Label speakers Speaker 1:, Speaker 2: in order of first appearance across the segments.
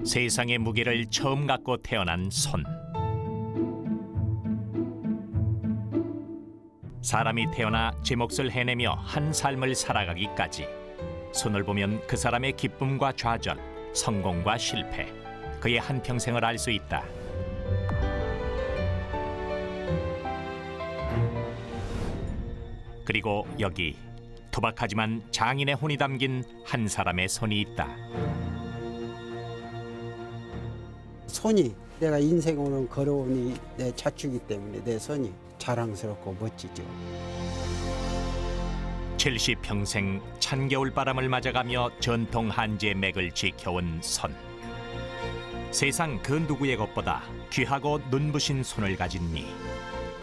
Speaker 1: 세상의 무게를 처음 갖고 태어난 손. 사람이 태어나 제 몫을 해내며 한 삶을 살아가기까지 손을 보면 그 사람의 기쁨과 좌절, 성공과 실패, 그의 한평생을 알 수 있다. 그리고 여기 투박하지만 장인의 혼이 담긴 한 사람의 손이 있다.
Speaker 2: 손이 내가 인생으로 걸어온 내 자축이기 때문에 내 손이 자랑스럽고 멋지죠.
Speaker 1: 70평생 찬 겨울바람을 맞아가며 전통 한지의 맥을 지켜온 손. 세상 그 누구의 것보다 귀하고 눈부신 손을 가진 이,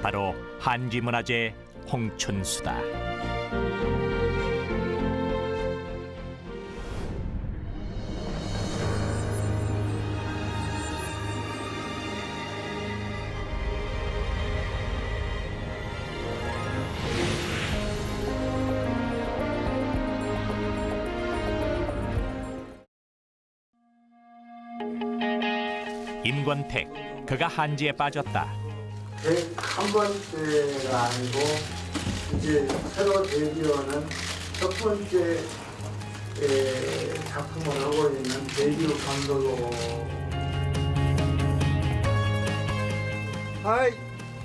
Speaker 1: 바로 한지 문화재 홍춘수다. 임권택, 그가 한지에 빠졌다.
Speaker 3: 101번째가 아니고 이제 새로 데뷔하는 첫 번째 작품을 하고 있는 데뷔 감독으로. 하이,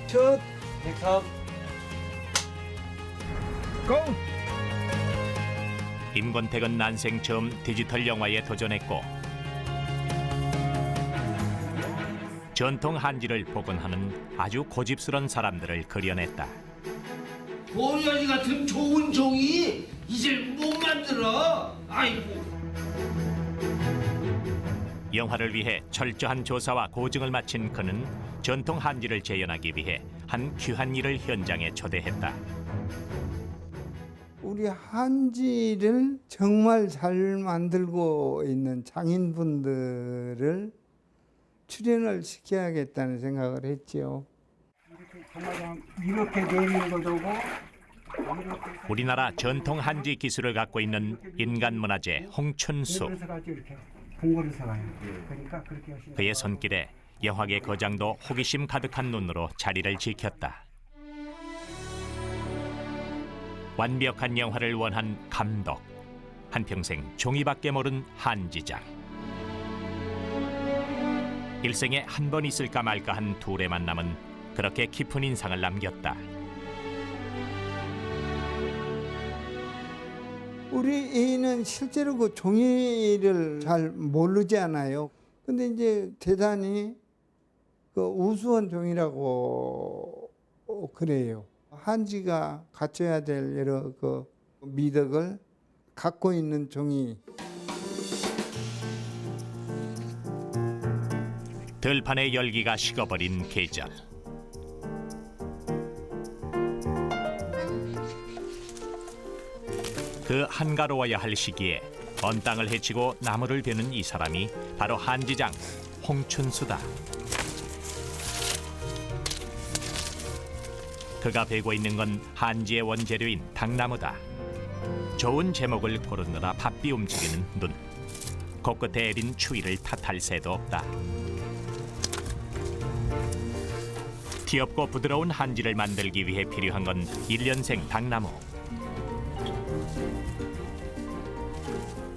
Speaker 3: 첫 103. 고!
Speaker 1: 임권택은 난생 처음 디지털 영화에 도전했고 전통 한지를 복원하는 아주 고집스런 사람들을 그려냈다.
Speaker 4: 도련이 같은 좋은 종이 이제 못 만들어. 아이고.
Speaker 1: 영화를 위해 철저한 조사와 고증을 마친 그는 전통 한지를 재현하기 위해 한 귀한 일을 현장에 초대했다.
Speaker 5: 우리 한지를 정말 잘 만들고 있는 장인분들을 출연을 시켜야겠다는 생각을 했지요.
Speaker 3: 이렇게 내리는 것도
Speaker 1: 우리나라 전통 한지 기술을 갖고 있는 인간문화재 홍춘수.
Speaker 3: 이렇게 봉고를 서가요. 그러니까 그렇게 하시면
Speaker 1: 그의 손길에 영화계 거장도 호기심 가득한 눈으로 자리를 지켰다. 완벽한 영화를 원한 감독, 한평생 종이밖에 모른 한지장. 일생에 한 번 있을까 말까 한 둘의 만남은 그렇게 깊은 인상을 남겼다.
Speaker 5: 우리 애인은 실제로 그 종이를 잘 모르지 않아요. 근데 이제 대단히 그 우수한 종이라고 그래요. 한지가 갖춰야 될 여러 그 미덕을 갖고 있는 종이.
Speaker 1: 들판의 열기가 식어버린 계절. 그 한가로워야 할 시기에 언 땅을 헤치고 나무를 베는 이 사람이 바로 한지장 홍춘수다. 그가 베고 있는 건 한지의 원재료인 당나무다. 좋은 제목을 고르느라 바삐 움직이는 눈. 코끝에 애린 추위를 탓할 새도 없다. 티없고 부드러운 한지를 만들기 위해 필요한 건 1년생 당나무.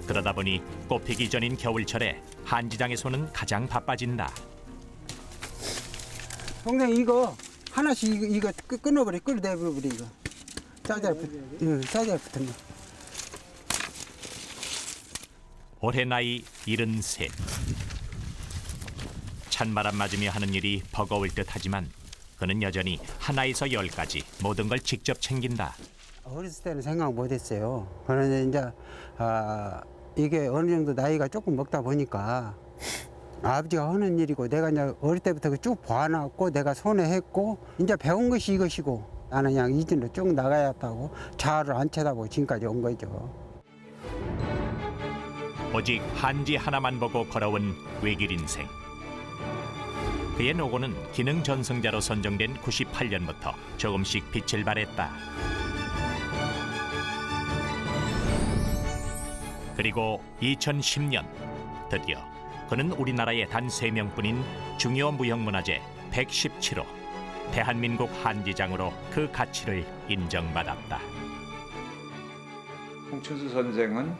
Speaker 1: 그러다 보니 꽃피기 전인 겨울철에 한지장의 손은 가장 바빠진다.
Speaker 2: 동생 이거 하나씩 이거 끊어버려, 끌어내버려 이거. 짜잘 붙은 거.
Speaker 1: 올해 나이 73. 찬바람 맞으며 하는 일이 버거울 듯하지만 그는 여전히 하나에서 10까지 모든 걸 직접 챙긴다.
Speaker 2: 어렸을 때는 생각 못했어요. 그런데 이제 이게 어느 정도 나이가 조금 먹다 보니까 아버지가 하는 일이고 내가 이제 어릴 때부터 쭉 봐놨고 내가 손에 했고 이제 배운 것이 이것이고 나는 그냥 이 길로 쭉 나가야겠다고 자아를 안 쳐다보고 지금까지 온 거죠.
Speaker 1: 오직 한지 하나만 보고 걸어온 외길 인생. 그의 노고는 기능 전승자로 선정된 98년부터 조금씩 빛을 발했다. 그리고 2010년 드디어 그는 우리나라에 단 3명뿐인 중요 무형문화재 117호 대한민국 한지장으로 그 가치를 인정받았다.
Speaker 6: 홍춘수 선생은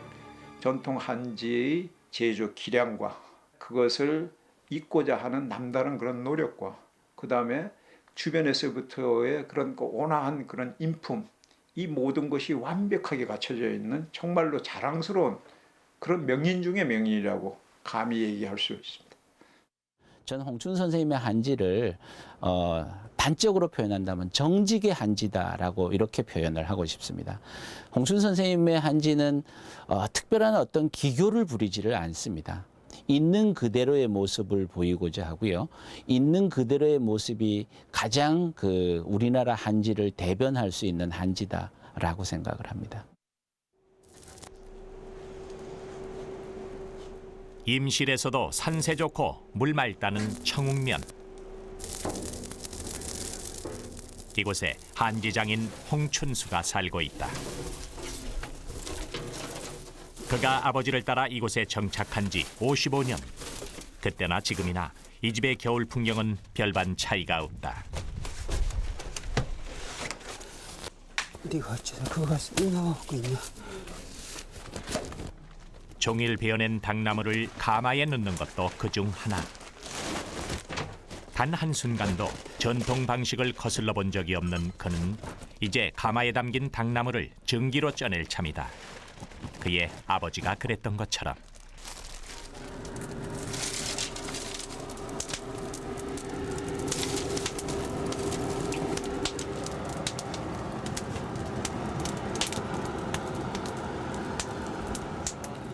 Speaker 6: 전통 한지의 제조 기량과 그것을 잇고자 하는 남다른 그런 노력과 그 다음에 주변에서부터의 그런 온화한 그런 인품, 이 모든 것이 완벽하게 갖춰져 있는 정말로 자랑스러운 그런 명인 중의 명인이라고 감히 얘기할 수 있습니다.
Speaker 7: 저는 홍춘수 선생님의 한지를 단적으로 표현한다면 정직의 한지다라고 이렇게 표현을 하고 싶습니다. 홍춘수 선생님의 한지는 특별한 어떤 기교를 부리지를 않습니다. 있는 그대로의 모습을 보이고자 하고요. 있는 그대로의 모습이 가장 우리나라 한지를 대변할 수 있는 한지다라고 생각을 합니다.
Speaker 1: 임실에서도 산세 좋고 물 맑다는 청웅면. 이곳에 한지장인 홍춘수가 살고 있다. 그가 아버지를 따라 이곳에 정착한 지 55년. 그때나 지금이나 이 집의 겨울 풍경은 별반 차이가 없다.
Speaker 2: 네가 어째서 그거 쓰나갖고 있냐?
Speaker 1: 종일 베어낸 당나무를 가마에 넣는 것도 그중 하나. 단 한순간도 전통 방식을 거슬러 본 적이 없는 그는 이제 가마에 담긴 당나무를 증기로 쪄낼 참이다. 그의 아버지가 그랬던 것처럼.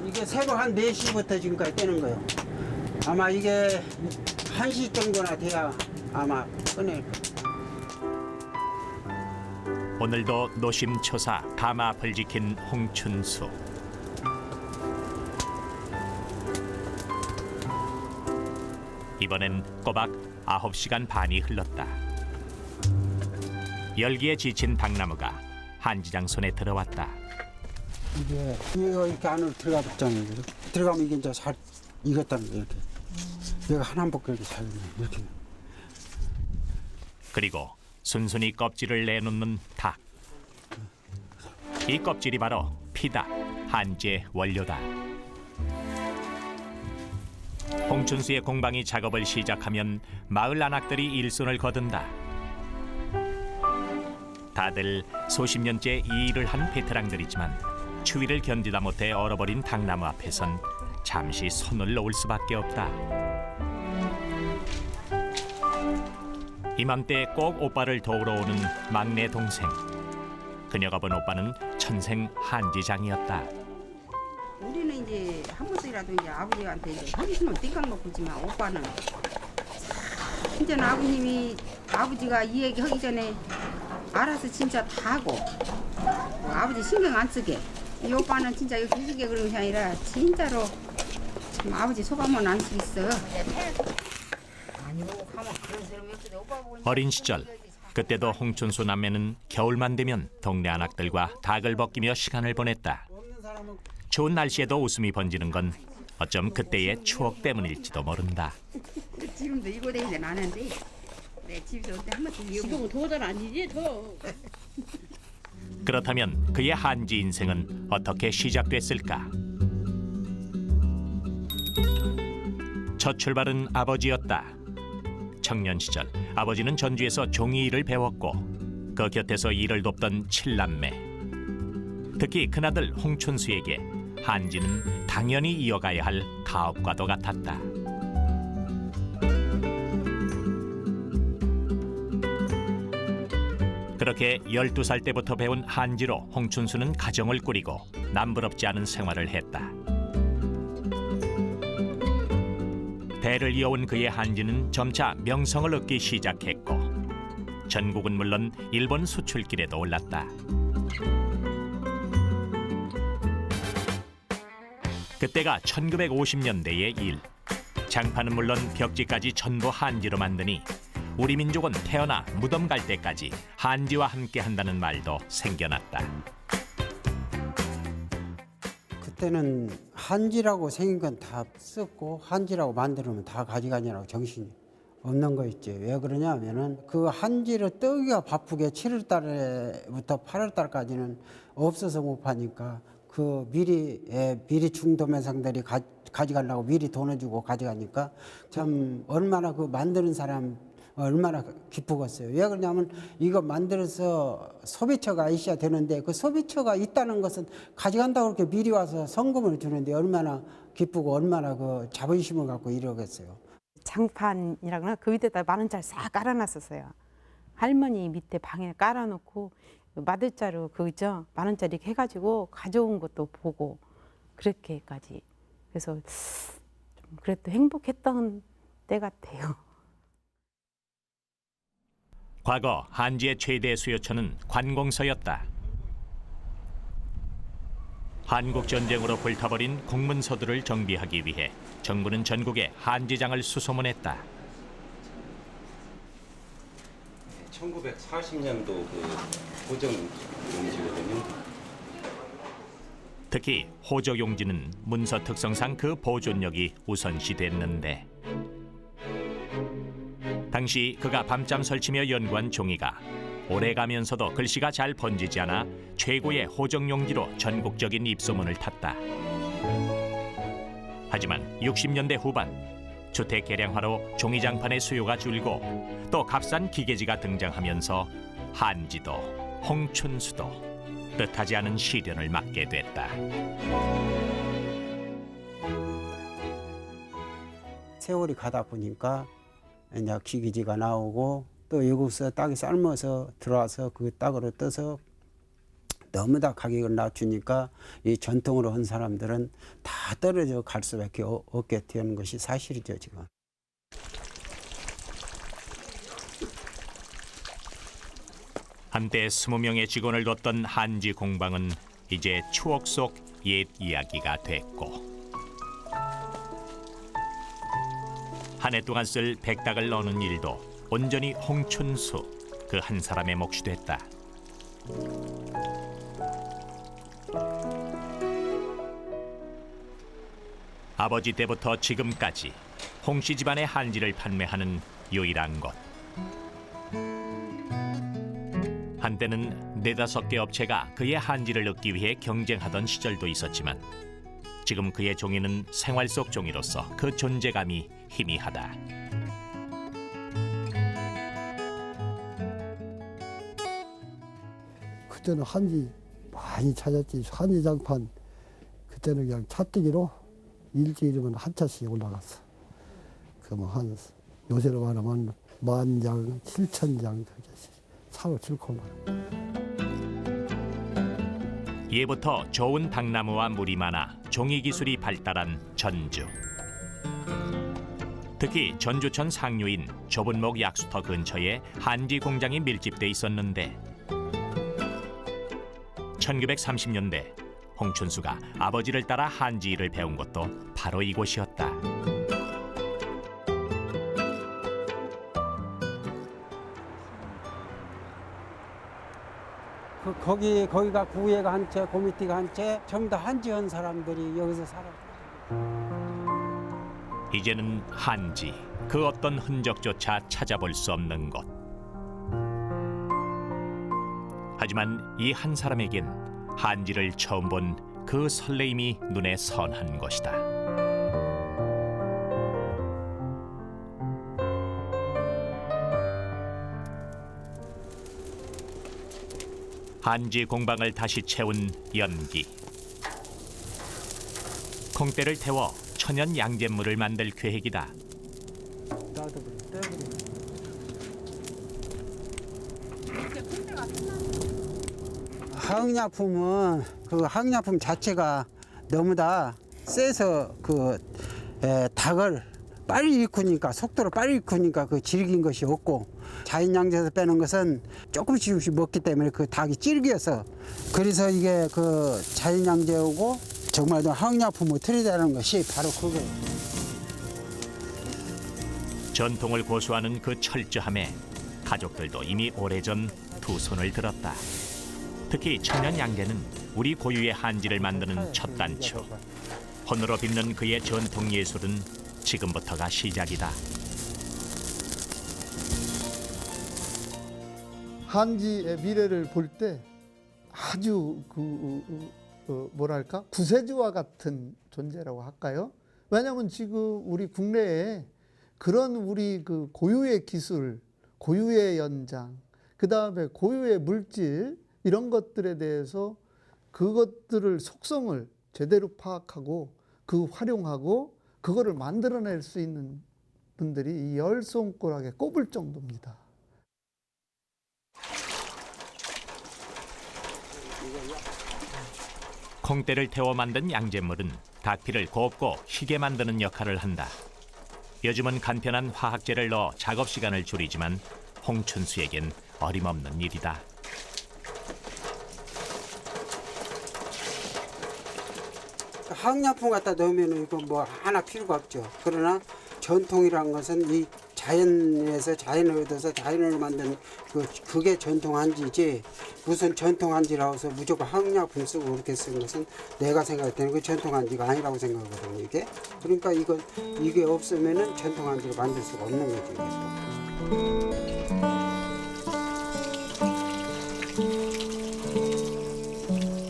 Speaker 2: 이게 새벽 한 4시부터 지금까지 떼는 거예요. 아마 이게 1시 정도나 돼야 아마 꺼낼 거예요.
Speaker 1: 오늘도 노심초사 가마 앞을 지킨 홍춘수. 이번엔 꼬박 9시간 반이 흘렀다. 열기에 지친 당나무가 한지장 손에 들어왔다.
Speaker 2: 이게 이렇게 안으로 들어가봤잖아요. 들어가면 이게 이제 잘 익었다는 거 이렇게. 내가 하나 먹고 이렇게 잘 이렇게.
Speaker 1: 그리고 순순히 껍질을 내놓는 닭. 이 껍질이 바로 피다, 한지의 원료다. 홍춘수의 공방이 작업을 시작하면 마을 안악들이 일손을 거둔다. 다들 수십 년째 이 일을 한 베테랑들이지만 추위를 견디다 못해 얼어버린 당나무 앞에선 잠시 손을 놓을 수밖에 없다. 이맘때 꼭 오빠를 도우러 오는 막내 동생. 그녀가 본 오빠는 천생 한지장이었다.
Speaker 8: 우리는 이제 한 번씩이라도 이제 아버지한테 이제 하기심을 띵깍 놓고 있지만 오빠는 진짜 아버님이 아버지가 이 얘기 하기 전에 알아서 진짜 다 하고 아버지 신경 안 쓰게 이 오빠는 진짜 이거 기죽게 그런 게 아니라 진짜로 참 아버지 소감은 안 수 있어.
Speaker 1: 어린 시절 그때도 홍춘수 남매는 겨울만 되면 동네 안악들과 닭을 벗기며 시간을 보냈다. 좋은 날씨에도 웃음이 번지는 건 어쩜 그때의 추억 때문일지도 모른다.
Speaker 8: 지금도 이거 되는데 나는데 내 집에서 어때 한 번씩 이거
Speaker 9: 지금은 더잘 아니지 더.
Speaker 1: 그렇다면 그의 한지 인생은 어떻게 시작됐을까? 첫 출발은 아버지였다. 청년 시절 아버지는 전주에서 종이 일을 배웠고 그 곁에서 일을 돕던 칠남매. 특히 큰아들 홍춘수에게 한지는 당연히 이어가야 할 가업과도 같았다. 그렇게 12살 때부터 배운 한지로 홍춘수는 가정을 꾸리고 남부럽지 않은 생활을 했다. 대를 이어온 그의 한지는 점차 명성을 얻기 시작했고 전국은 물론 일본 수출길에도 올랐다. 그때가 1950년대의 일. 장판은 물론 벽지까지 전부 한지로 만드니 우리 민족은 태어나 무덤 갈 때까지 한지와 함께 한다는 말도 생겨났다.
Speaker 2: 그때는 한지라고 생긴 건 다 썼고 한지라고 만들면 다 가져가냐라고 정신이 없는 거 있지. 왜 그러냐면은 그 한지를 뜨기가 바쁘게 7월 달에부터 8월 달까지는 없어서 못 파니까 그 미리 중도매상들이 가져가려고 미리 돈을 주고 가져가니까 참 얼마나 그 만드는 사람 얼마나 기쁘겠어요. 왜 그러냐면 이거 만들어서 소비처가 있어야 되는데 그 소비처가 있다는 것은 가져간다고 그렇게 미리 와서 성금을 주는데 얼마나 기쁘고 얼마나 그 자부심을 갖고 이러겠어요.
Speaker 9: 장판이라거나 그 밑에다 10,000원짜리 싹 깔아놨었어요. 할머니 밑에 방에 깔아놓고 마들자루 그죠 10,000원짜리 이렇게 해가지고 가져온 것도 보고 그렇게까지 그래서 좀 그래도 행복했던 때 같아요.
Speaker 1: 과거 한지의 최대 수요처는 관공서였다. 한국 전쟁으로 불타버린 공문서들을 정비하기 위해 정부는 전국에 한지장을 수소문했다.
Speaker 10: 1940년도 그 호정 용지거든요.
Speaker 1: 특히 호적용지는 문서 특성상 그 보존력이 우선시됐는데 당시 그가 밤잠 설치며 연구한 종이가 오래가면서도 글씨가 잘 번지지 않아 최고의 호적용지로 전국적인 입소문을 탔다. 하지만 60년대 후반 주택 개량화로 종이장판의 수요가 줄고 또 값싼 기계지가 등장하면서 한지도 홍춘수도 뜻하지 않은 시련을 맞게 됐다.
Speaker 2: 세월이 가다 보니까 이제 기계지가 나오고 또 여기서 땅에 삶아서 들어와서 그 땅으로 떠서 너무 다 가격을 낮추니까 이 전통으로 한 사람들은 다 떨어져 갈 수밖에 없게 되는 것이 사실이죠 지금.
Speaker 1: 한때 20명의 직원을 뒀던 한지 공방은 이제 추억 속 옛 이야기가 됐고 한 해 동안 쓸 백닭을 넣는 일도 온전히 홍춘수 그 한 사람의 몫이 됐다. 아버지 때부터 지금까지 홍씨 집안의 한지를 판매하는 유일한 곳. 한때는 4-5개 업체가 그의 한지를 얻기 위해 경쟁하던 시절도 있었지만 지금 그의 종이는 생활 속 종이로서 그 존재감이 희미하다.
Speaker 11: 그때는 한지 많이 찾았지. 한지 장판 그때는 그냥 차뜨기로 일주일이면 한 차씩 올라갔어. 그러면 한 요새로 말하면 10,000장, 7,000장 사고 칠고만.
Speaker 1: 예부터 좋은 당나무와 물이 많아 종이 기술이 발달한 전주. 특히 전주천 상류인 좁은 목 약수터 근처에 한지 공장이 밀집돼 있었는데 1930년대 홍춘수가 아버지를 따라 한지 일을 배운 것도 바로 이곳이었다.
Speaker 2: 거기가 구회가 한 채, 고미티가 한 채, 전부 다 한지한 사람들이 여기서 살아.
Speaker 1: 이제는 한지, 그 어떤 흔적조차 찾아볼 수 없는 곳. 하지만 이 한 사람에겐 한지를 처음 본 그 설레임이 눈에 선한 것이다. 한지 공방을 다시 채운 연기. 콩대를 태워 천연 양잿물을 만들 계획이다.
Speaker 2: 화학약품은 그 화학약품 자체가 너무 다 세서 그 닭을 빨리 익으니까 속도로 빨리 익으니까 그 질긴 것이 없고 자연양제에서 빼는 것은 조금씩 먹기 때문에 그 닭이 질겨서 그래서 이게 그 자연양제하고 정말 화학약품을 들이대는 것이 바로 그거예요.
Speaker 1: 전통을 고수하는 그 철저함에 가족들도 이미 오래전 두 손을 들었다. 특히 천연 양재는 우리 고유의 한지를 만드는 첫 단추. 혼으로 빚는 그의 전통 예술은 지금부터가 시작이다.
Speaker 5: 한지의 미래를 볼 때 아주 뭐랄까 구세주와 같은 존재라고 할까요? 왜냐하면 지금 우리 국내에 그런 우리 그 고유의 기술, 고유의 연장, 그 다음에 고유의 물질 이런 것들에 대해서 그것들을 속성을 제대로 파악하고 활용하고 그거를 만들어낼 수 있는 분들이 이 열 손가락에 꼽을 정도입니다.
Speaker 1: 콩대를 태워 만든 양잿물은 닭피를 곱고 희게 만드는 역할을 한다. 요즘은 간편한 화학제를 넣어 작업 시간을 줄이지만 홍춘수에겐 어림없는 일이다.
Speaker 2: 화학약품 갖다 넣으면 이거 뭐 하나 필요가 없죠. 그러나 전통이라는 것은 이 자연에서 자연을 얻어서 자연을 만든 그게 전통 한지지, 무슨 전통 한지라고 해서 무조건 화학약품 쓰고 그렇게 쓴 것은 내가 생각할 때는 그 전통 한지가 아니라고 생각하거든요. 이게 그러니까 이게 없으면은 전통 한지를 만들 수가 없는 거죠.
Speaker 1: 이게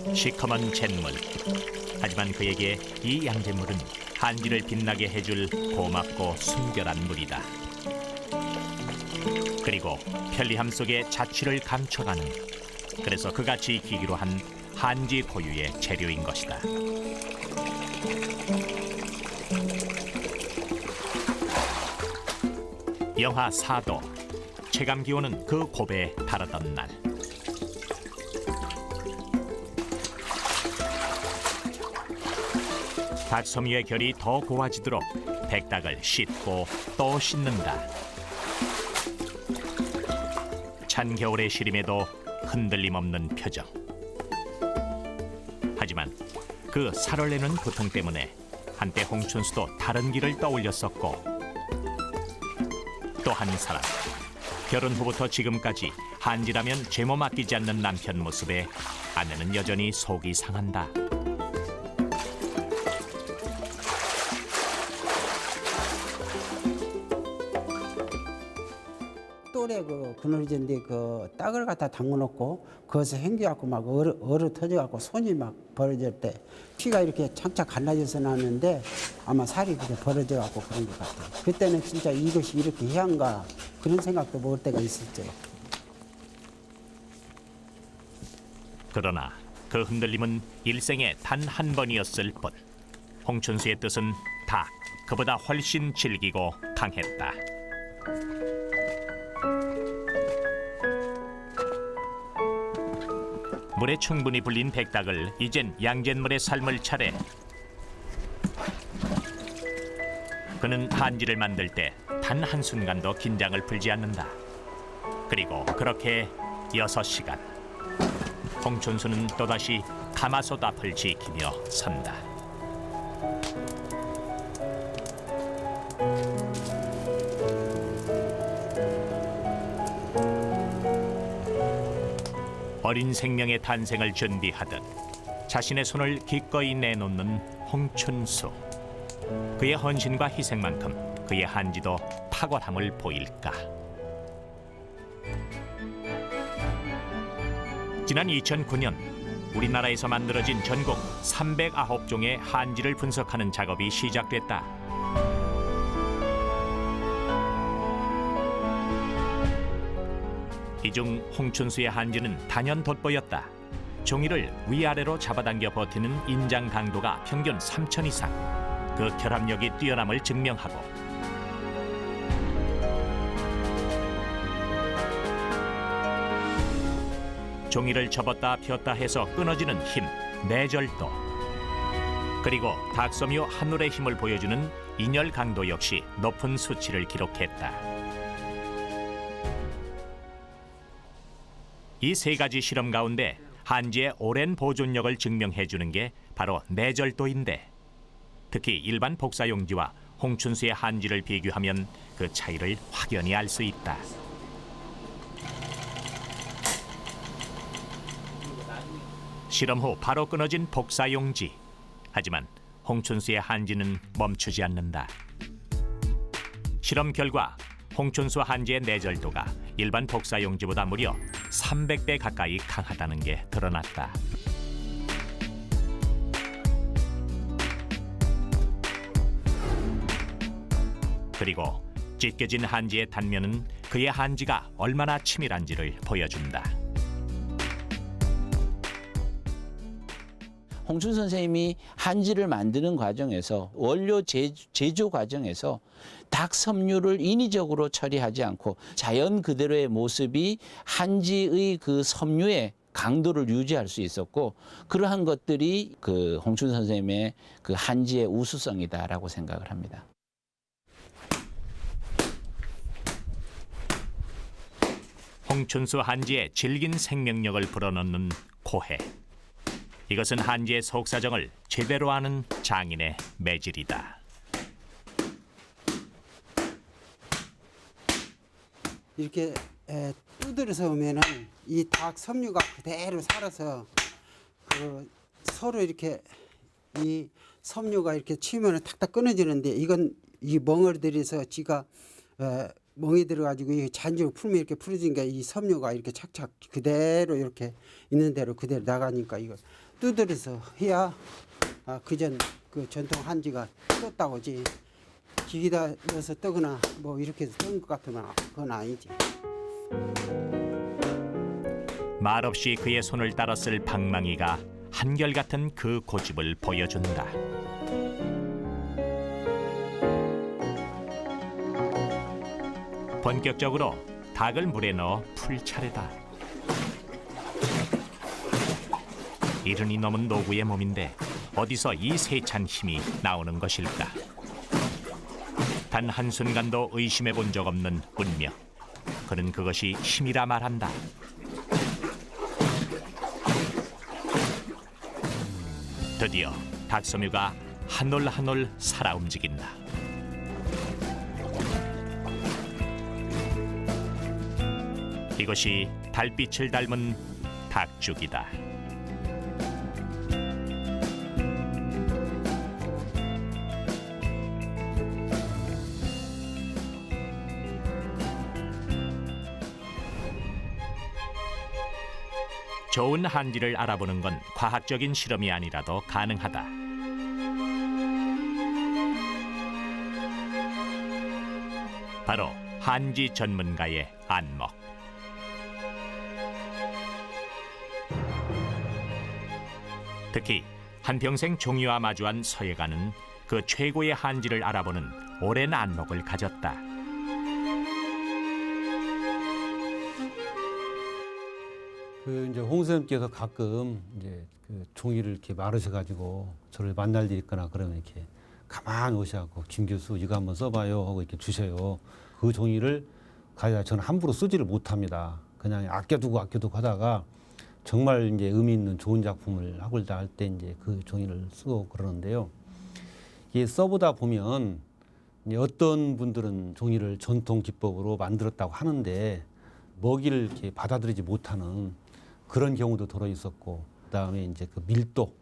Speaker 1: 또 시커먼 잿물. 하지만 그에게 이 양잿물은 한지를 빛나게 해줄 고맙고 순결한 물이다. 그리고 편리함 속에 자취를 감춰가는, 그래서 그가 지키기로 한 한지 고유의 재료인 것이다. 영하 4도, 체감 기온은 그 고배에 달하던 날. 닭섬유의 결이 더 고와지도록 백닭을 씻고 또 씻는다. 찬 겨울의 시림에도 흔들림 없는 표정. 하지만 그 살을 내는 고통 때문에 한때 홍춘수도 다른 길을 떠올렸었고, 또 한 사람, 결혼 후부터 지금까지 한지라면 제모 맡기지 않는 남편 모습에 아내는 여전히 속이 상한다.
Speaker 2: 또래 그늘진데 딱을 갖다 담궈놓고 그것을 hen겨갖고 막 얼어 터져갖고 손이 막 벌어질 때 피가 이렇게 착착 갈라져서 나는데 아마 살이 그렇게 벌어져갖고 그런 것 같아요. 그때는 진짜 이것이 이렇게 해야한가 그런 생각도 먹을 때가 있었죠.
Speaker 1: 그러나 그 흔들림은 일생에 단 한 번이었을 뿐. 홍춘수의 뜻은 다 그보다 훨씬 질기고 강했다. 물에 충분히 불린 백닭을 이젠 양잿물에 삶을 차례. 그는 한지를 만들 때 단 한순간도 긴장을 풀지 않는다. 그리고 그렇게 6시간. 홍춘수는 또다시 가마솥 앞을 지키며 선다. 어린 생명의 탄생을 준비하듯 자신의 손을 기꺼이 내놓는 홍춘수. 그의 헌신과 희생만큼 그의 한지도 탁월함을 보일까. 지난 2009년 우리나라에서 만들어진 전국 309종의 한지를 분석하는 작업이 시작됐다. 이 중 홍춘수의 한지는 단연 돋보였다. 종이를 위아래로 잡아당겨 버티는 인장 강도가 평균 3,000 이상. 그 결합력이 뛰어남을 증명하고, 종이를 접었다 폈다 해서 끊어지는 힘, 내절도, 그리고 닭섬유 한 올의 힘을 보여주는 인열 강도 역시 높은 수치를 기록했다. 이 세 가지 실험 가운데 한지의 오랜 보존력을 증명해주는 게 바로 내절도인데, 특히 일반 복사용지와 홍춘수의 한지를 비교하면 그 차이를 확연히 알 수 있다. 실험 후 바로 끊어진 복사용지. 하지만 홍춘수의 한지는 멈추지 않는다. 실험 결과 홍춘수 한지의 내절도가 일반 복사용지보다 무려 300배 가까이 강하다는 게 드러났다. 그리고 찢겨진 한지의 단면은 그의 한지가 얼마나 치밀한지를 보여준다.
Speaker 7: 홍춘 선생님이 한지를 만드는 과정에서 원료 제조 과정에서 닭 섬유를 인위적으로 처리하지 않고 자연 그대로의 모습이 한지의 그 섬유의 강도를 유지할 수 있었고, 그러한 것들이 그 홍춘 선생님의 그 한지의 우수성이다라고 생각을 합니다.
Speaker 1: 홍춘수 한지의 질긴 생명력을 불어넣는 고해. 이것은 한지의 속사정을 제대로 아는 장인의 매질이다.
Speaker 2: 이렇게 두드려서 오면은 이 닭 섬유가 그대로 살아서 그 서로 이렇게 이 섬유가 이렇게 치면은 탁탁 끊어지는데, 이건 이 멍어들에서 지가 멍이 들어가지고 이 잔지로 풀면 이렇게 풀어지니까 이 섬유가 이렇게 착착 그대로 이렇게 있는 대로 그대로 나가니까 이거 두드려서 해야 그전 그 전통 한지가 떴다고지, 기기다 넣어서 뜨거나 뭐 이렇게 해서 뜬 것 같으면 그건 아니지.
Speaker 1: 말없이 그의 손을 따랐을 방망이가 한결같은 그 고집을 보여준다. 본격적으로 닭을 물에 넣어 풀 차례다. 이른이 넘은 노구의 몸인데 어디서 이 세찬 힘이 나오는 것일까? 단 한순간도 의심해 본 적 없는 운명. 그는 그것이 힘이라 말한다. 드디어 닭섬유가 한 올 한 올 살아 움직인다. 이것이 달빛을 닮은 닭죽이다. 좋은 한지를 알아보는 건 과학적인 실험이 아니라도 가능하다. 바로 한지 전문가의 안목. 특히 한평생 종이와 마주한 서예가는 그 최고의 한지를 알아보는 오랜 안목을 가졌다.
Speaker 10: 그 이제 홍 선생님께서 가끔 이제 그 종이를 이렇게 마르셔가지고 저를 만날 일 있거나 그러면 이렇게 가만 오셔갖고 김 교수 이거 한번 써봐요 하고 이렇게 주셔요. 그 종이를 가야 저는 함부로 쓰지를 못합니다. 그냥 아껴두고 하다가 정말 이제 의미 있는 좋은 작품을 하고자 할 때 이제 그 종이를 쓰고 그러는데요. 이게 써보다 보면 이제 어떤 분들은 종이를 전통 기법으로 만들었다고 하는데 먹이를 이렇게 받아들이지 못하는 그런 경우도 들어 있었고, 그다음에 이제 그 밀도,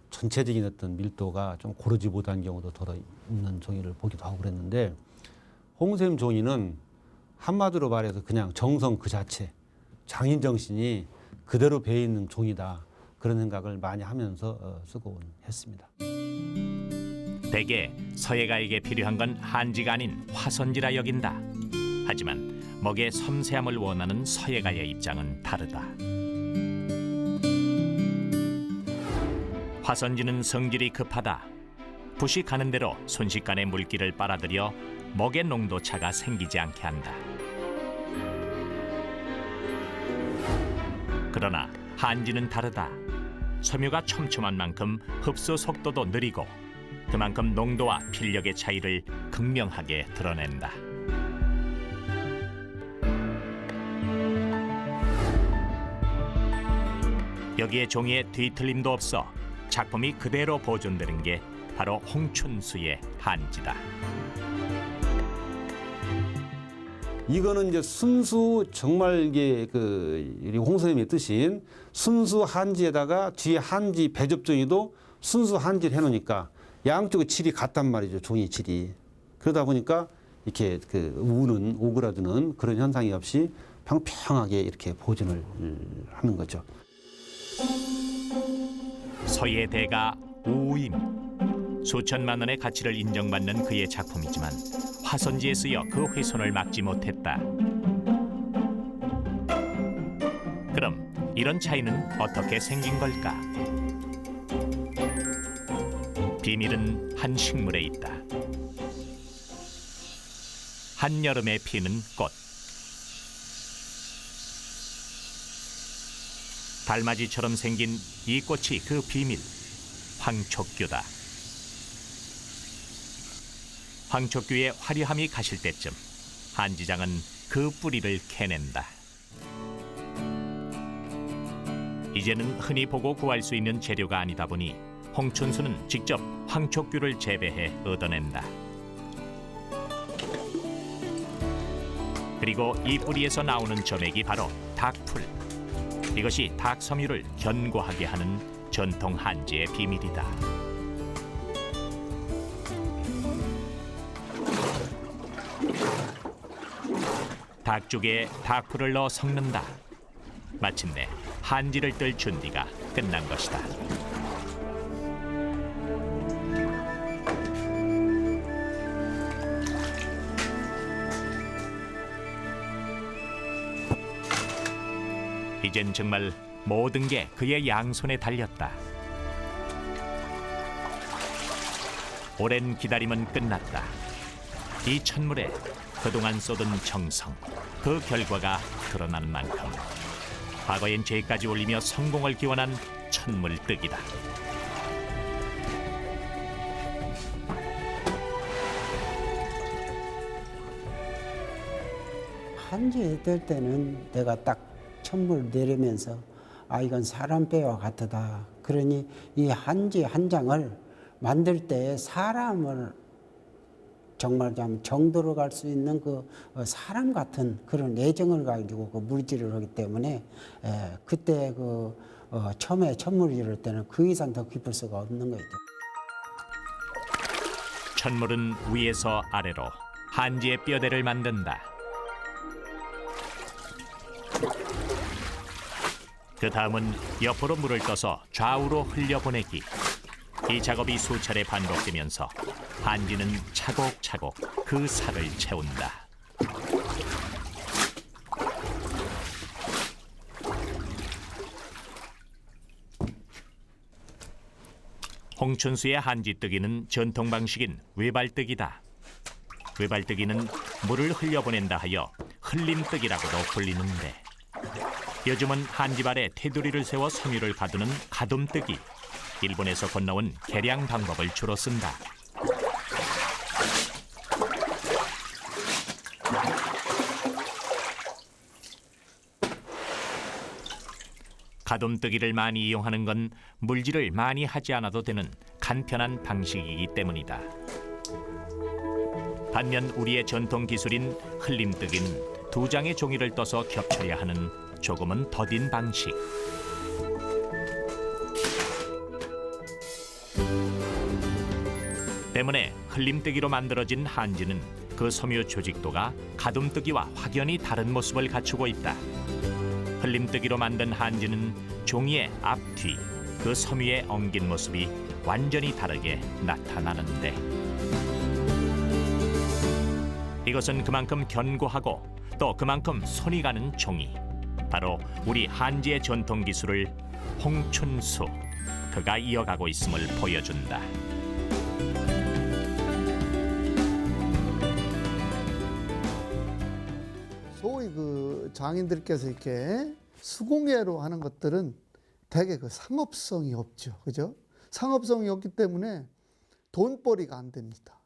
Speaker 10: 전체적인 어떤 밀도가 좀 고르지 못한 경우도 들어 있는 종이를 보기도 하고 그랬는데, 홍샘 종이는 한마디로 말해서 그냥 정성 그 자체, 장인 정신이 그대로 배어 있는 종이다, 그런 생각을 많이 하면서 쓰고 했습니다.
Speaker 1: 대개 서예가에게 필요한 건 한지가 아닌 화선지라 여긴다. 하지만 먹의 섬세함을 원하는 서예가의 입장은 다르다. 화선지는 성질이 급하다. 붓이 가는 대로 순식간에 물기를 빨아들여 먹의 농도차가 생기지 않게 한다. 그러나 한지는 다르다. 섬유가 촘촘한 만큼 흡수 속도도 느리고 그만큼 농도와 필력의 차이를 극명하게 드러낸다. 여기에 종이에 뒤틀림도 없어 작품이 그대로 보존되는 게 바로 홍춘수의 한지다.
Speaker 10: 이거는 이제 순수 정말 이게 우리 홍 선생님이 뜻인 순수 한지에다가 뒤에 한지 배접종이도 순수 한지를 해놓으니까 양쪽에 질이 같단 말이죠. 종이 질이. 그러다 보니까 이렇게 우는 오그라드는 그런 현상이 없이 평평하게 이렇게 보존을 하는 거죠.
Speaker 1: 서예 대가 오임. 수천만 원의 가치를 인정받는 그의 작품이지만 화선지에 쓰여 그 훼손을 막지 못했다. 그럼 이런 차이는 어떻게 생긴 걸까? 비밀은 한 식물에 있다. 한여름에 피는 꽃. 달맞이처럼 생긴 이 꽃이 그 비밀, 황촉규다. 황촉규의 화려함이 가실 때쯤 한지장은 그 뿌리를 캐낸다. 이제는 흔히 보고 구할 수 있는 재료가 아니다 보니 홍춘수는 직접 황촉규를 재배해 얻어낸다. 그리고 이 뿌리에서 나오는 점액이 바로 닭풀. 이것이 닭 섬유를 견고하게 하는 전통 한지의 비밀이다. 닭죽에 닭풀을 넣어 섞는다. 마침내 한지를 뜰 준비가 끝난 것이다. 이젠 정말 모든 게 그의 양손에 달렸다. 오랜 기다림은 끝났다. 이 천물에 그동안 쏟은 정성, 그 결과가 드러나는 만큼 과거엔 죄까지 올리며 성공을 기원한 천물뜨기다.
Speaker 2: 한지 뜰 때는 내가 딱 천물 내리면서 이건 사람 뼈와 같다. 그러니 이 한지 한 장을 만들 때 사람을 정말 좀 정도로 갈 수 있는 그 사람 같은 그런 애정을 가지고 그 물질을 하기 때문에 그때 처음에 천물을 이룰 때는 그 이상 더 깊을 수가 없는 거죠.
Speaker 1: 천물은 위에서 아래로 한지의 뼈대를 만든다. 그 다음은 옆으로 물을 떠서 좌우로 흘려보내기. 이 작업이 수차례 반복되면서 한지는 차곡차곡 그 살을 채운다. 홍춘수의 한지뜨기는 전통 방식인 외발뜨기다. 외발뜨기는 물을 흘려보낸다 하여 흘림뜨기라고도 불리는데, 요즘은 한지발에 테두리를 세워 섬유를 가두는 가둠뜨기, 일본에서 건너온 개량 방법을 주로 쓴다. 가둠뜨기를 많이 이용하는 건 물질을 많이 하지 않아도 되는 간편한 방식이기 때문이다. 반면 우리의 전통 기술인 흘림뜨기는 2장의 종이를 떠서 겹쳐야 하는 조금은 더딘 방식. 때문에 흘림뜨기로 만들어진 한지는 그 섬유 조직도가 가둠뜨기와 확연히 다른 모습을 갖추고 있다. 흘림뜨기로 만든 한지는 종이의 앞, 뒤, 그 섬유에 엉긴 모습이 완전히 다르게 나타나는데, 이것은 그만큼 견고하고 또 그만큼 손이 가는 종이, 바로 우리 한지의 전통 기술을 홍춘수, 그가 이어가고 있음을 보여준다.
Speaker 5: 소위 그 장인들께서 이렇게 수공예로 하는 것들은 대개 그 상업성이 없죠. 그죠? 상업성이 없기 때문에 돈벌이가 안 됩니다.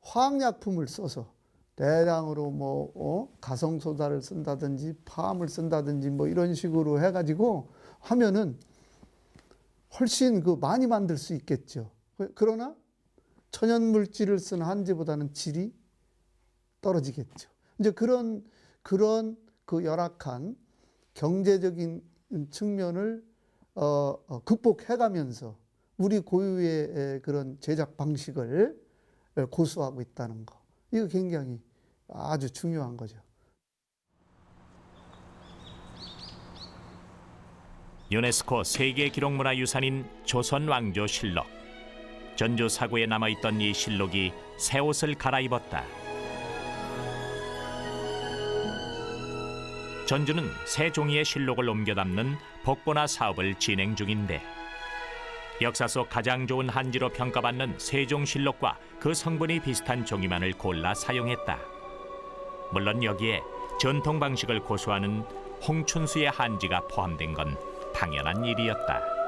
Speaker 5: 화학약품을 써서 대량으로 가성소다를 쓴다든지 팜을 쓴다든지 이런 식으로 해가지고 하면은 훨씬 많이 만들 수 있겠죠. 그러나 천연물질을 쓴 한지보다는 질이 떨어지겠죠. 이제 그런 그런 그 열악한 경제적인 측면을 극복해가면서 우리 고유의 그런 제작 방식을 고수하고 있다는 거. 이거 굉장히 아주 중요한 거죠.
Speaker 1: 유네스코 세계 기록문화유산인 조선 왕조 실록. 전주 사구에 남아있던 이 실록이 새 옷을 갈아입었다. 전주는 새 종이의 실록을 옮겨 담는 복본화 사업을 진행 중인데 역사 속 가장 좋은 한지로 평가받는 세종실록과 그 성분이 비슷한 종이만을 골라 사용했다. 물론 여기에 전통 방식을 고수하는 홍춘수의 한지가 포함된 건 당연한 일이었다.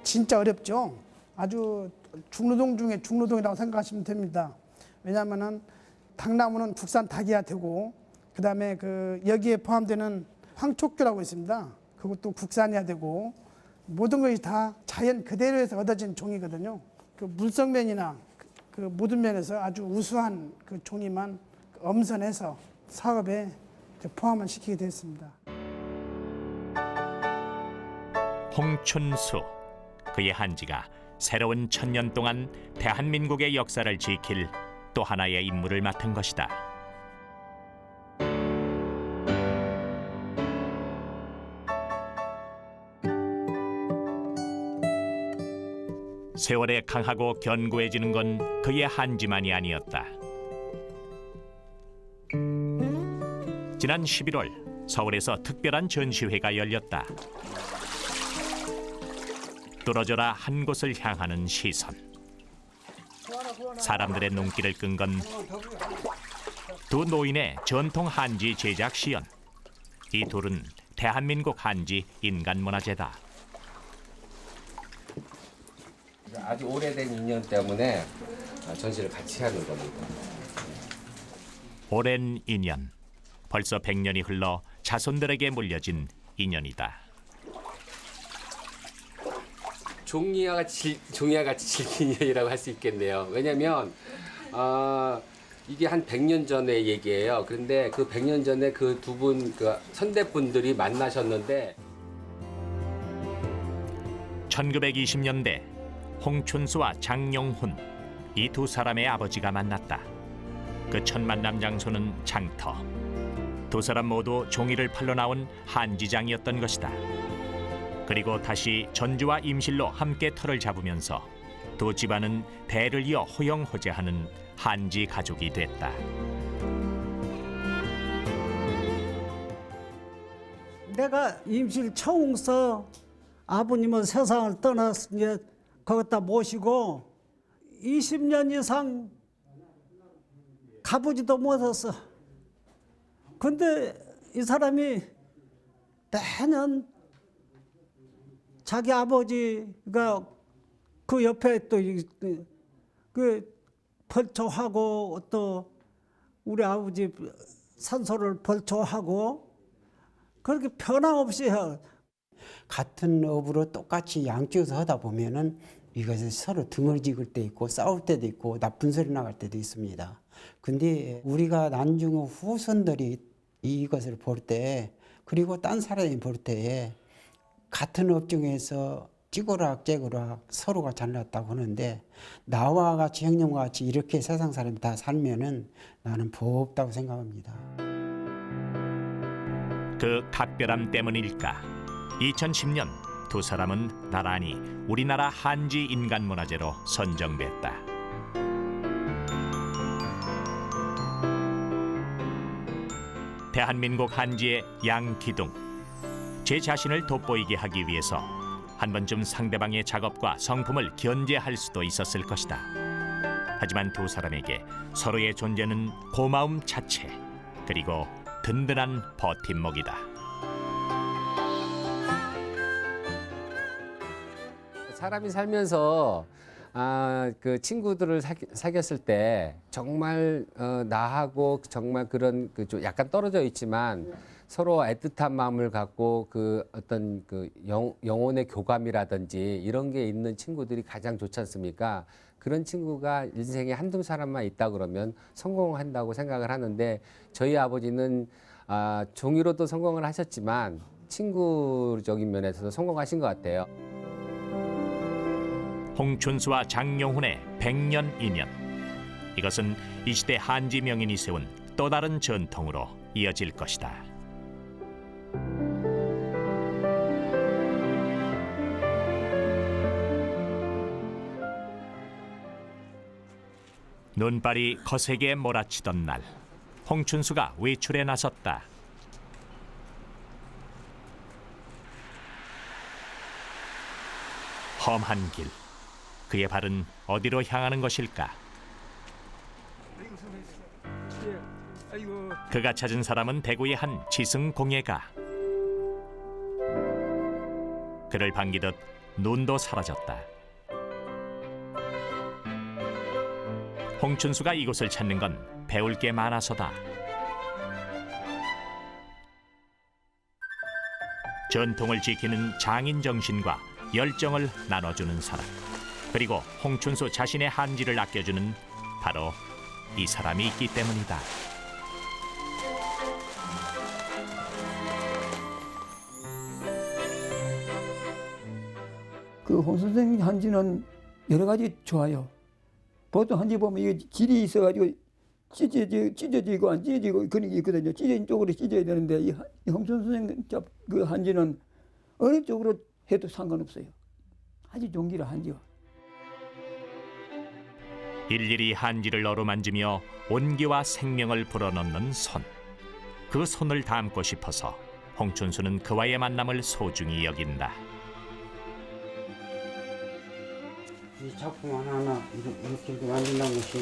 Speaker 3: 진짜 어렵죠. 아주 중노동 중에 중노동이라고 생각하시면 됩니다. 왜냐하면은 당나무는 국산 닭이야 되고, 그다음에 그 여기에 포함되는 황촉규라고 있습니다. 그것도 국산이야 되고, 모든 것이 다 자연 그대로에서 얻어진 종이거든요. 그 물성면이나 그 모든 면에서 아주 우수한 그 종이만 엄선해서 사업에 포함을 시키게 됐습니다.
Speaker 1: 홍춘수, 그의 한지가 새로운 1000년 동안 대한민국의 역사를 지킬 또 하나의 임무를 맡은 것이다. 세월에 강하고 견고해지는 건 그의 한지만이 아니었다. 지난 11월 서울에서 특별한 전시회가 열렸다. 뚫어져라 한 곳을 향하는 시선. 사람들의 눈길을 끈 건 두 노인의 전통 한지 제작 시연. 이 둘은 대한민국 한지 인간문화재다.
Speaker 12: 아주 오래된 인연 때문에 전시를 같이 하는 겁니다.
Speaker 1: 오랜 인연. 벌써 100년이 흘러 자손들에게 물려진 인연이다.
Speaker 12: 종이와 같이 질긴 인연이라고 할 수 있겠네요. 왜냐하면 이게 한 100년 전의 얘기예요. 그런데 그 100년 전에 그 두 분 그 선대분들이 만나셨는데
Speaker 1: 1920년대 홍춘수와 장용훈, 이 두 사람의 아버지가 만났다. 그 첫 만남 장소는 장터. 두 사람 모두 종이를 팔러 나온 한지장이었던 것이다. 그리고 다시 전주와 임실로 함께 터를 잡으면서 두 집안은 대를 이어 호영호재하는 한지 가족이 됐다.
Speaker 13: 내가 임실 처음서 아버님은 세상을 떠났으니 거기다 모시고 20년 이상 가보지도 못했어. 근데 이 사람이 매년 자기 아버지가 그 옆에 또 그 벌초하고 또 우리 아버지 산소를 벌초하고 그렇게 변함없이 해요.
Speaker 2: 같은 업으로 똑같이 양쪽에서 하다 보면은 이것이 서로 등을지을 때 있고 싸울 때도 있고 나쁜 소리 나갈 때도 있습니다. 근데 우리가 난중 후손들이 이것을 볼 때, 그리고 딴 사람이 볼 때 같은 업종에서 찌고락 서로가 잘났다고 하는데, 나와 같이 형님과 같이 이렇게 세상 사람이 다 살면은 나는 부럽다고 생각합니다.
Speaker 1: 그 각별함 때문일까? 2010년 두 사람은 나란히 우리나라 한지 인간문화재로 선정됐다. 대한민국 한지의 양기둥. 제 자신을 돋보이게 하기 위해서 한 번쯤 상대방의 작업과 성품을 견제할 수도 있었을 것이다. 하지만 두 사람에게 서로의 존재는 고마움 자체, 그리고 든든한 버팀목이다.
Speaker 12: 사람이 살면서 그 친구들을 사귀었을 때 정말 나하고 정말 그런 그 좀 약간 떨어져 있지만 서로 애틋한 마음을 갖고 그 어떤 그 영혼의 교감이라든지 이런 게 있는 친구들이 가장 좋지 않습니까? 그런 친구가 인생에 한두 사람만 있다 그러면 성공한다고 생각을 하는데 저희 아버지는 종이로도 성공을 하셨지만 친구적인 면에서도 성공하신 것 같아요.
Speaker 1: 홍춘수와 장용훈의 100년 인연. 이것은 이 시대 한지 명인이 세운 또 다른 전통으로 이어질 것이다. 눈발이 거세게 몰아치던 날, 홍춘수가 외출에 나섰다. 험한 길, 그의 발은 어디로 향하는 것일까? 그가 찾은 사람은 대구의 한 지승공예가. 그를 반기듯 눈도 사라졌다. 홍춘수가 이곳을 찾는 건 배울 게 많아서다. 전통을 지키는 장인 정신과 열정을 나눠주는 사람, 그리고 홍춘수 자신의 한지를 아껴주는 바로 이 사람이 있기 때문이다.
Speaker 14: 그 홍 선생 한지는 여러 가지 좋아요. 보통 한지 보면 이게 길이 있어가지고 찢어지고 안 찢어지고 그런 게 있거든요. 찢어진 쪽으로 찢어야 되는데 이 홍춘 선생 그 한지는 어느 쪽으로 해도 상관없어요. 아주 좋은 기라 한지와.
Speaker 1: 일일이 한지를 어루만지며 온기와 생명을 불어넣는 손. 그 손을 닮고 싶어서 홍춘수는 그와의 만남을 소중히 여긴다.
Speaker 2: 이 작품 하나하나 이렇게 만든다는 것이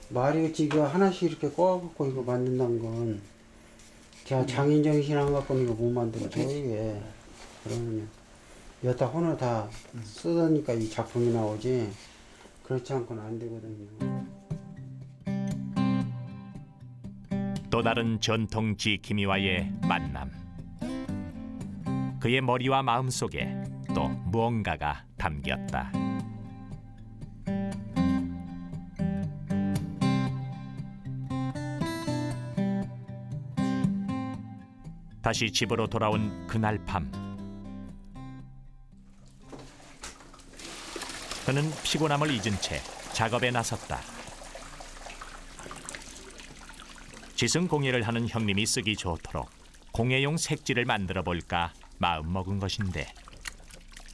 Speaker 2: 말이었지 이거 하나씩 이렇게 꼬아갖고 이거 만든다는 건 제가 장인 정신 안 갖고 이거 못 만들어요 이게. 그러면 여타 혼을 다 쓰니까 이 작품이 나오지 그렇지 않고는 안 되거든요.
Speaker 1: 또 다른 전통 지킴이와의 만남. 그의 머리와 마음 속에 또 무언가가 담겼다. 다시 집으로 돌아온 그날 밤, 그는 피곤함을 잊은 채 작업에 나섰다. 지승 공예를 하는 형님이 쓰기 좋도록 공예용 색지를 만들어 볼까 마음먹은 것인데,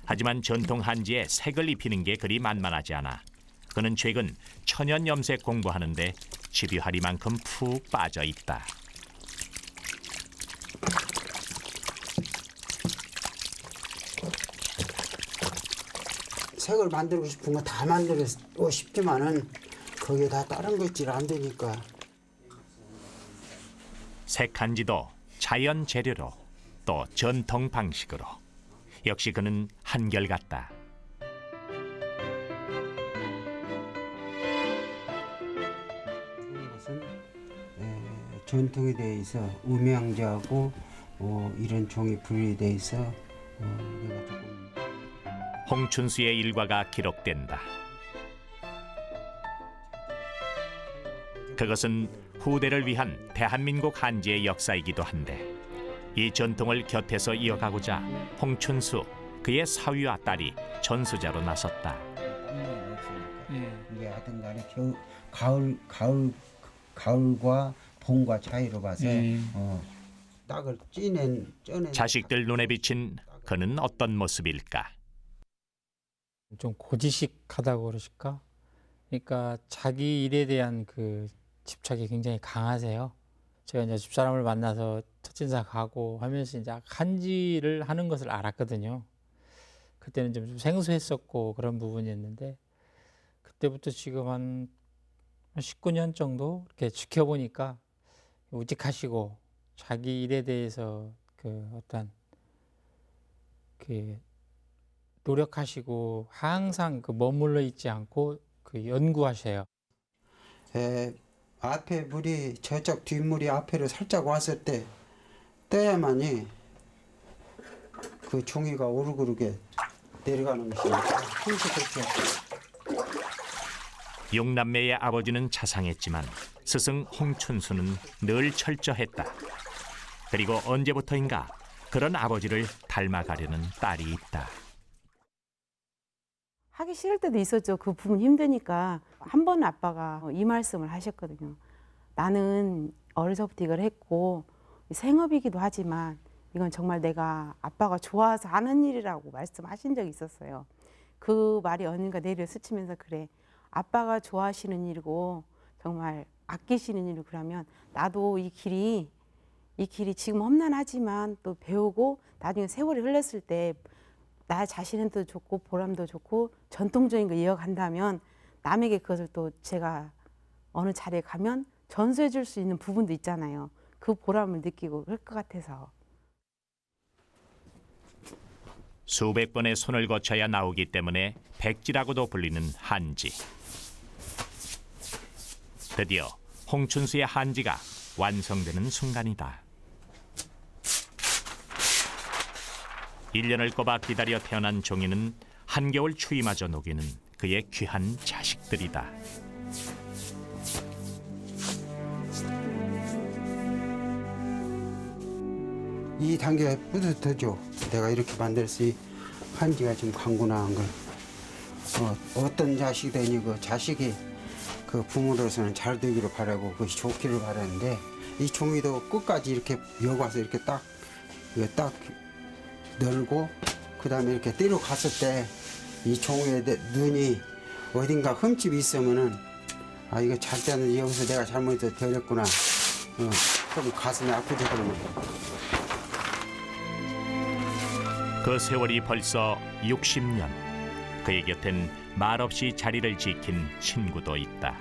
Speaker 1: 하지만 전통 한지에 색을 입히는 게 그리 만만하지 않아 그는 최근 천연 염색 공부하는데 집요하리만큼 푹 빠져 있다.
Speaker 2: 색을 만들고 싶은 거 다 만들고 싶지만은 거기에 다 다른 거 있지 안 되니까.
Speaker 1: 색한지도 자연 재료로 또 전통 방식으로. 역시 그는 한결같다.
Speaker 2: 것은 전통에 대해서 음양제하고 이런 종이 분리돼 있어 내가 조금.
Speaker 1: 홍춘수의 일과가 기록된다. 그것은 후대를 위한 대한민국 한지의 역사이기도 한데, 이 전통을 곁에서 이어가고자 홍춘수, 그의 사위와 딸이 전수자로 나섰다.
Speaker 2: 이게 하여튼 간에 가을과 봄과 차이로 봐서 딱을 쪄낸
Speaker 1: 자식들 눈에 비친 그는 어떤 모습일까?
Speaker 15: 좀 고지식하다고 그러실까? 그러니까 자기 일에 대한 그 집착이 굉장히 강하세요. 제가 이제 집사람을 만나서 첫 인사 가고 하면서 이제 한지를 하는 것을 알았거든요. 그때는 좀 생소했었고 그런 부분이었는데, 그때부터 지금 한 19년 정도 이렇게 지켜보니까 우직하시고 자기 일에 대해서 그 어떤 그 노력하시고 항상 그 머물러 있지 않고 그 연구하셔요.
Speaker 2: 앞에 물이 저쪽 뒷물이 앞에로 살짝 왔을 때 떼야만이 그 종이가 오르고르게 내려가는 것이니까 항상 그렇게.
Speaker 1: 육남매의 아버지는 자상했지만 스승 홍춘수는 늘 철저했다. 그리고 언제부터인가 그런 아버지를 닮아가려는 딸이 있다.
Speaker 9: 하기 싫을 때도 있었죠. 그 부분 힘드니까. 한 번 아빠가 이 말씀을 하셨거든요. 나는 어려서부터 이걸 했고 생업이기도 하지만 이건 정말 내가 아빠가 좋아서 하는 일이라고 말씀하신 적이 있었어요. 그 말이 어딘가 내려 스치면서 그래. 아빠가 좋아하시는 일이고 정말 아끼시는 일이고 그러면 나도 이 길이 지금 험난하지만 또 배우고 나중에 세월이 흘렀을 때 나 자신한테도 좋고 보람도 좋고 전통적인 거 이어간다면 남에게 그것을 또 제가 어느 자리에 가면 전수해 줄 수 있는 부분도 있잖아요. 그 보람을 느끼고 그럴 것 같아서.
Speaker 1: 수백 번의 손을 거쳐야 나오기 때문에 백지라고도 불리는 한지. 드디어 홍춘수의 한지가 완성되는 순간이다. 1년을 꼬박 기다려 태어난 종이는 한겨울 추위마저 녹이는 그의 귀한 자식들이다.
Speaker 2: 이 단계가 뿌듯하죠. 내가 이렇게 만들었으니 한지가 지금 강구나한 걸. 어떤 자식이 되니 그 자식이 그 부모로서는 잘 되기를 바라고 그것이 좋기를 바라는데 이 종이도 끝까지 이렇게 여과서 이렇게 딱 널고 그다음에 이렇게 띠로 갔을 때 이 종이의 눈이 어딘가 흠집이 있으면은 아 이거 잘 때는 여기서 내가 잘못해서 되었구나. 좀 가슴이 아프죠 그러면.
Speaker 1: 그 세월이 벌써 60년. 그의 곁엔 말없이 자리를 지킨 친구도 있다.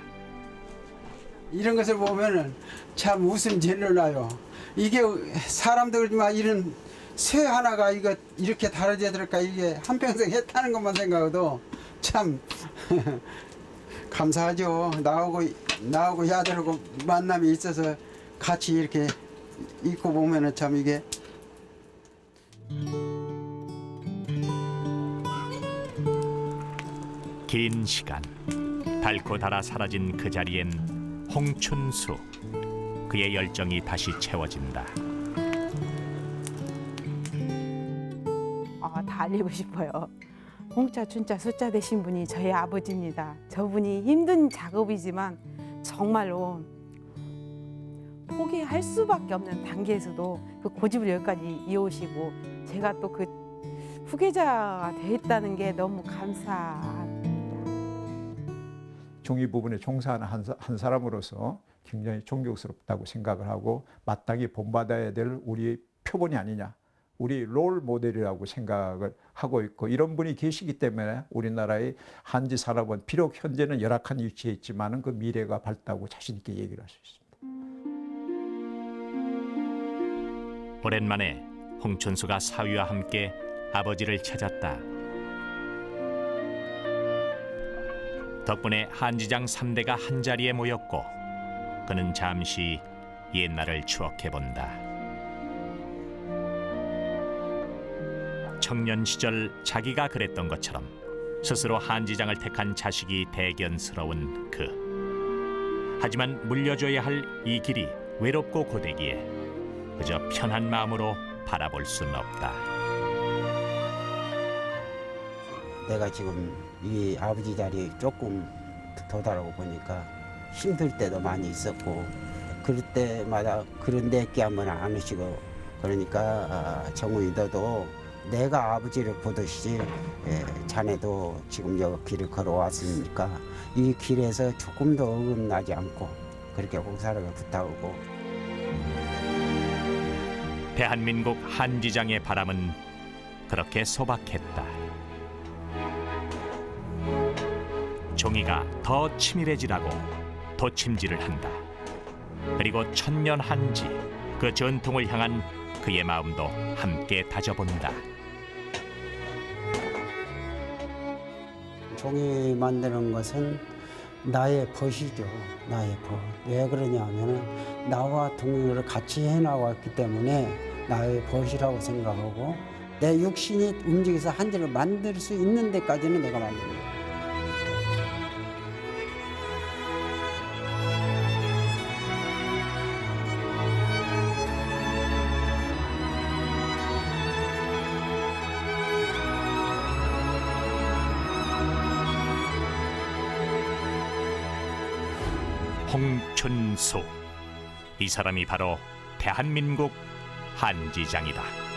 Speaker 2: 이런 것을 보면은 참 웃음 질러 나요. 이게 사람들만 이런 쇠 하나가 이거 이렇게 다뤄져야 될까 이게 한평생 했다는 것만 생각해도 참 감사하죠. 나하고 야들하고 만남이 있어서 같이 이렇게 있고 보면은 참 이게
Speaker 1: 긴 시간 닳고 닳아 사라진 그 자리엔 홍춘수 그의 열정이 다시 채워진다.
Speaker 9: 다 알리고 싶어요. 홍자, 춘자, 수자 되신 분이 저희 아버지입니다. 저분이 힘든 작업이지만 정말로 포기할 수밖에 없는 단계에서도 그 고집을 여기까지 이어오시고 제가 또 그 후계자가 됐다는 게 너무 감사합니다.
Speaker 6: 종이 부분에 종사하는 한 사람으로서 굉장히 존경스럽다고 생각을 하고 마땅히 본받아야 될 우리의 표본이 아니냐. 우리 롤 모델이라고 생각을 하고 있고 이런 분이 계시기 때문에 우리나라의 한지 산업은 비록 현재는 열악한 위치에 있지만 그 미래가 밝다고 자신 있게 얘기를 할 수 있습니다.
Speaker 1: 오랜만에 홍춘수가 사위와 함께 아버지를 찾았다. 덕분에 한지장 3대가 한자리에 모였고 그는 잠시 옛날을 추억해본다. 청년 시절 자기가 그랬던 것처럼 스스로 한지장을 택한 자식이 대견스러운 그. 하지만 물려줘야 할 이 길이 외롭고 고되기에 그저 편한 마음으로 바라볼 수는 없다.
Speaker 2: 내가 지금 이 아버지 자리에 조금 도달하고 보니까 힘들 때도 많이 있었고 그럴 때마다 그런 내끼 한번 안 하시고 그러니까 정우이 너도 내가 아버지를 보듯이 자네도 지금 여기 길을 걸어왔으니까 이 길에서 조금 더 어긋나지 않고 그렇게 봉사를 부탁하고.
Speaker 1: 대한민국 한지장의 바람은 그렇게 소박했다. 종이가 더 치밀해지라고 도침질을 한다. 그리고 천년 한지 그 전통을 향한 그의 마음도 함께 다져본다.
Speaker 2: 종이 만드는 것은 나의 벗이죠. 나의 벗. 왜 그러냐 하면은 나와 동료를 같이 해나왔기 때문에 나의 벗이라고 생각하고 내 육신이 움직여서 한지를 만들 수 있는 데까지는 내가 만듭니다.
Speaker 1: 홍춘수. 이 사람이 바로 대한민국 한지장이다.